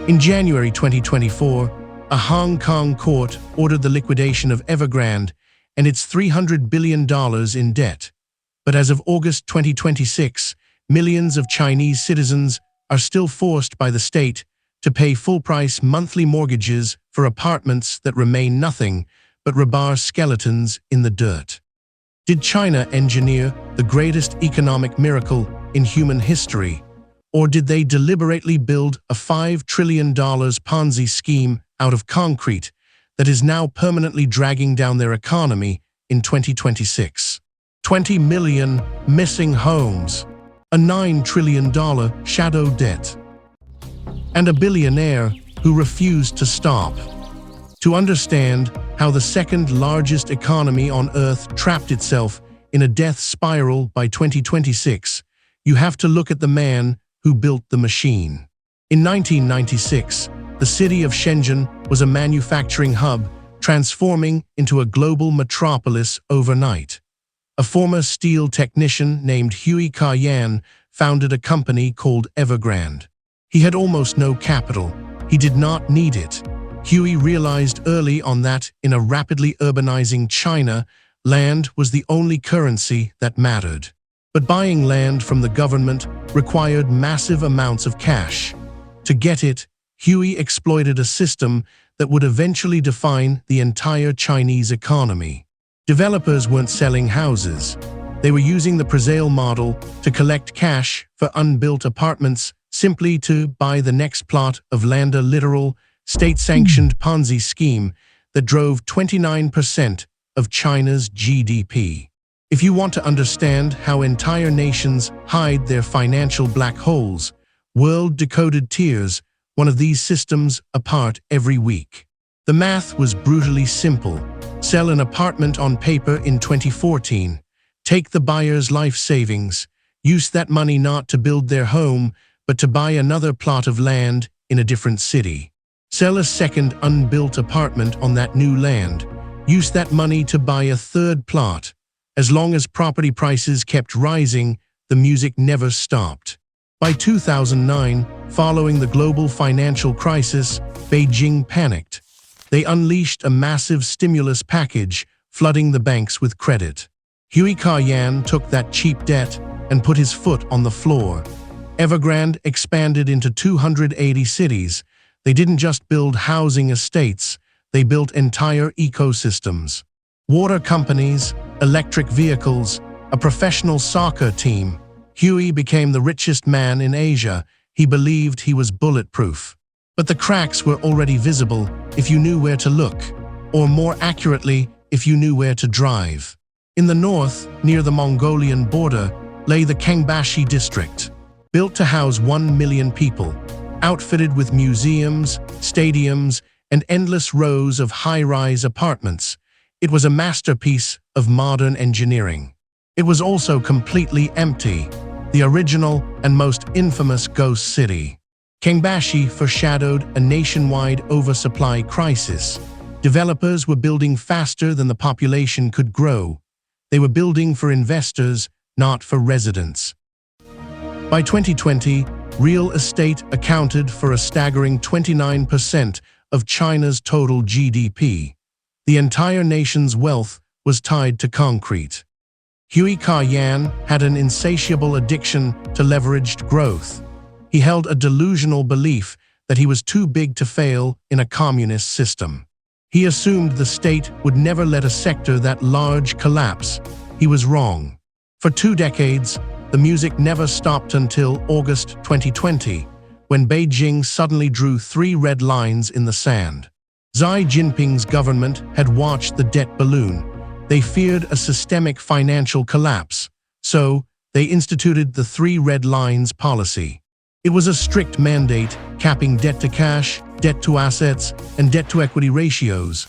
In January 2024, a Hong Kong court ordered the liquidation of Evergrande and its $300 billion in debt. But as of August 2026, millions of Chinese citizens are still forced by the state to pay full-price monthly mortgages for apartments that remain nothing but rebar skeletons in the dirt. Did China engineer the greatest economic miracle in human history? Or did they deliberately build a $5 trillion Ponzi scheme out of concrete that is now permanently dragging down their economy in 2026? 20 million missing homes, a $9 trillion shadow debt, and a billionaire who refused to stop. To understand how the second largest economy on Earth trapped itself in a death spiral by 2026, you have to look at the man who built the machine. In 1996, the city of Shenzhen was a manufacturing hub, transforming into a global metropolis overnight. A former steel technician named Xi Jinping founded a company called Evergrande. He had almost no capital. He did not need it. Xi realized early on that in a rapidly urbanizing China, land was the only currency that mattered. But buying land from the government required massive amounts of cash. To get it, Xi exploited a system that would eventually define the entire Chinese economy. Developers weren't selling houses. They were using the presale model to collect cash for unbuilt apartments simply to buy the next plot of land, a literal, state-sanctioned Ponzi scheme that drove 29% of China's GDP. If you want to understand how entire nations hide their financial black holes, World Decoded tears one of these systems apart every week. The math was brutally simple. Sell an apartment on paper in 2014. Take the buyer's life savings. Use that money not to build their home, but to buy another plot of land in a different city. Sell a second unbuilt apartment on that new land. Use that money to buy a third plot. As long as property prices kept rising, the music never stopped. By 2009, following the global financial crisis, Beijing panicked. They unleashed a massive stimulus package, flooding the banks with credit. Xi Jinping took that cheap debt and put his foot on the floor. Evergrande expanded into 280 cities. They didn't just build housing estates, they built entire ecosystems. Water companies, electric vehicles, a professional soccer team. Xi became the richest man in Asia. He believed he was bulletproof. But the cracks were already visible if you knew where to look, or more accurately, if you knew where to drive. In the north, near the Mongolian border, lay the Kangbashi district, built to house 1 million people, outfitted with museums, stadiums, and endless rows of high-rise apartments. It was a masterpiece of modern engineering. It was also completely empty, the original and most infamous ghost city. Kangbashi foreshadowed a nationwide oversupply crisis. Developers were building faster than the population could grow. They were building for investors, not for residents. By 2020, real estate accounted for a staggering 29% of China's total GDP. The entire nation's wealth was tied to concrete. Xi Jinping had an insatiable addiction to leveraged growth. He held a delusional belief that he was too big to fail in a communist system. He assumed the state would never let a sector that large collapse. He was wrong. For 2 decades, the music never stopped until August 2020, when Beijing suddenly drew 3 red lines in the sand. Xi Jinping's government had watched the debt balloon. They feared a systemic financial collapse, so they instituted the 3 red lines policy. It was a strict mandate capping debt to cash, debt to assets, and debt to equity ratios.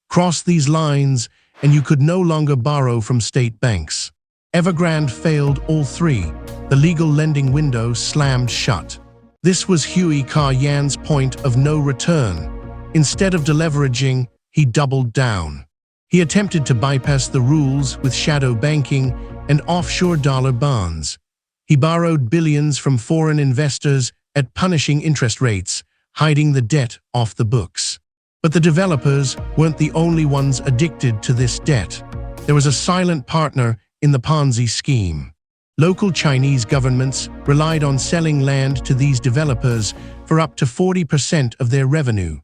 Cross these lines, and you could no longer borrow from state banks. Evergrande failed all 3. The legal lending window slammed shut. This was Xi Jinping's point of no return. Instead of deleveraging, he doubled down. He attempted to bypass the rules with shadow banking and offshore dollar bonds. He borrowed billions from foreign investors at punishing interest rates, hiding the debt off the books. But the developers weren't the only ones addicted to this debt. There was a silent partner in the Ponzi scheme. Local Chinese governments relied on selling land to these developers for up to 40% of their revenue.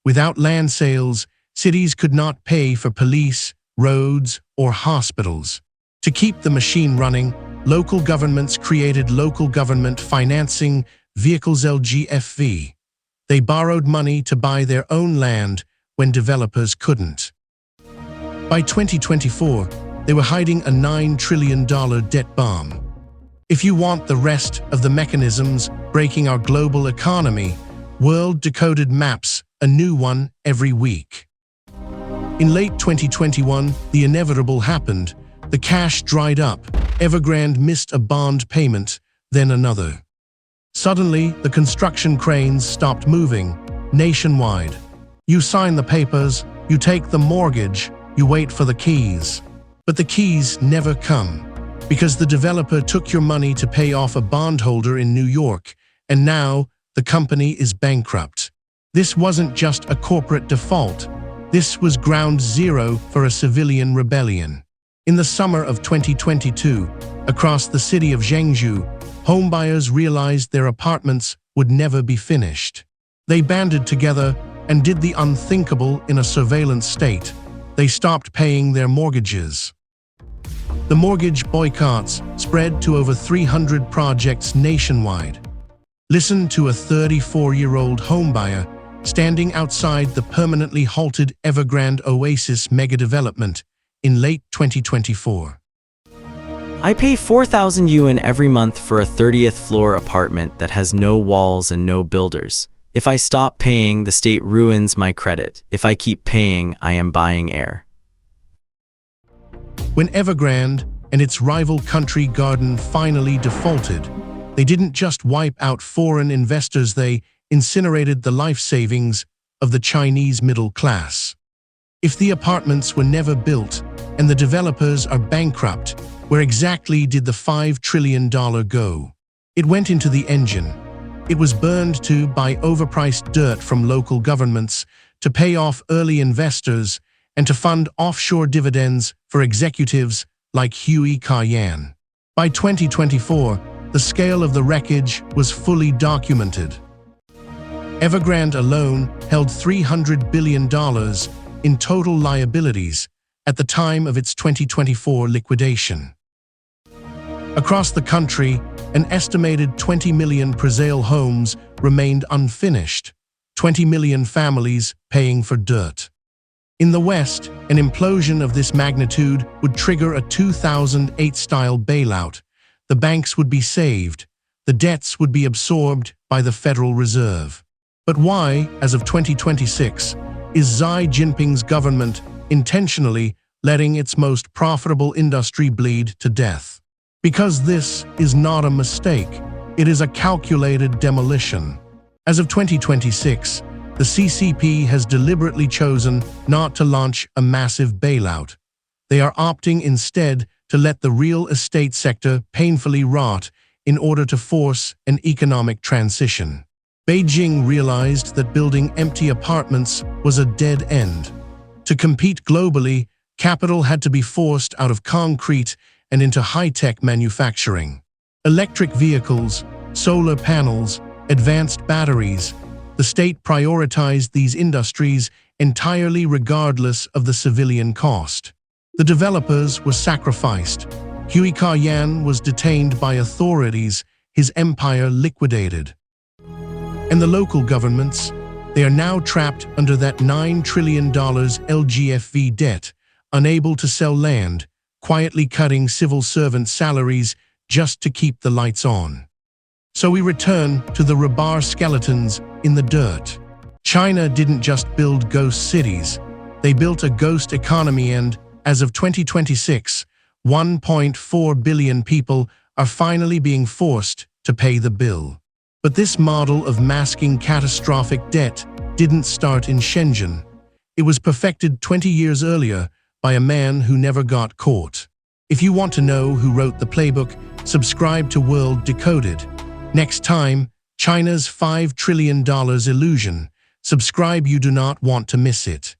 Without land sales, cities could not pay for police, roads, or hospitals. To keep the machine running, local governments created local government financing vehicles LGFV. They borrowed money to buy their own land when developers couldn't. By 2024, they were hiding a $9 trillion debt bomb. If you want the rest of the mechanisms breaking our global economy, World Decoded maps a new one every week. In late 2021, the inevitable happened. The cash dried up. Evergrande missed a bond payment, then another. Suddenly, the construction cranes stopped moving, nationwide. You sign the papers, you take the mortgage, you wait for the keys. But the keys never come, because the developer took your money to pay off a bondholder in New York, and now the company is bankrupt. This wasn't just a corporate default. This was ground zero for a civilian rebellion. In the summer of 2022, across the city of Zhengzhou, homebuyers realized their apartments would never be finished. They banded together and did the unthinkable in a surveillance state. They stopped paying their mortgages. The mortgage boycotts spread to over 300 projects nationwide. Listen to a 34-year-old homebuyer standing outside the permanently halted Evergrande Oasis megadevelopment in late 2024. I pay 4,000 yuan every month for a 30th floor apartment that has no walls and no builders. If I stop paying, the state ruins my credit. If I keep paying, I am buying air. When Evergrande and its rival Country Garden finally defaulted, they didn't just wipe out foreign investors, they incinerated the life savings of the Chinese middle class. If the apartments were never built and the developers are bankrupt, where exactly did the $5 trillion go? It went into the engine. It was burned to buy overpriced dirt from local governments, to pay off early investors, and to fund offshore dividends for executives like Xi Jinping. By 2024, the scale of the wreckage was fully documented. Evergrande alone held $300 billion in total liabilities at the time of its 2024 liquidation. Across the country, an estimated 20 million presale homes remained unfinished, 20 million families paying for dirt. In the West, an implosion of this magnitude would trigger a 2008-style bailout. The banks would be saved, the debts would be absorbed by the Federal Reserve. But why, as of 2026, is Xi Jinping's government intentionally letting its most profitable industry bleed to death? Because this is not a mistake, it is a calculated demolition. As of 2026, the CCP has deliberately chosen not to launch a massive bailout. They are opting instead to let the real estate sector painfully rot in order to force an economic transition. Beijing realized that building empty apartments was a dead end. To compete globally, capital had to be forced out of concrete and into high-tech manufacturing. Electric vehicles, solar panels, advanced batteries. The state prioritized these industries entirely regardless of the civilian cost. The developers were sacrificed. Xi Jinping was detained by authorities, his empire liquidated. And the local governments, they are now trapped under that $9 trillion LGFV debt, unable to sell land, quietly cutting civil servant salaries just to keep the lights on. So we return to the rebar skeletons in the dirt. China didn't just build ghost cities, they built a ghost economy, and, as of 2026, 1.4 billion people are finally being forced to pay the bill. But this model of masking catastrophic debt didn't start in Shenzhen. It was perfected 20 years earlier by a man who never got caught. If you want to know who wrote the playbook, subscribe to World Decoded. Next time, China's $5 trillion illusion. Subscribe, you do not want to miss it.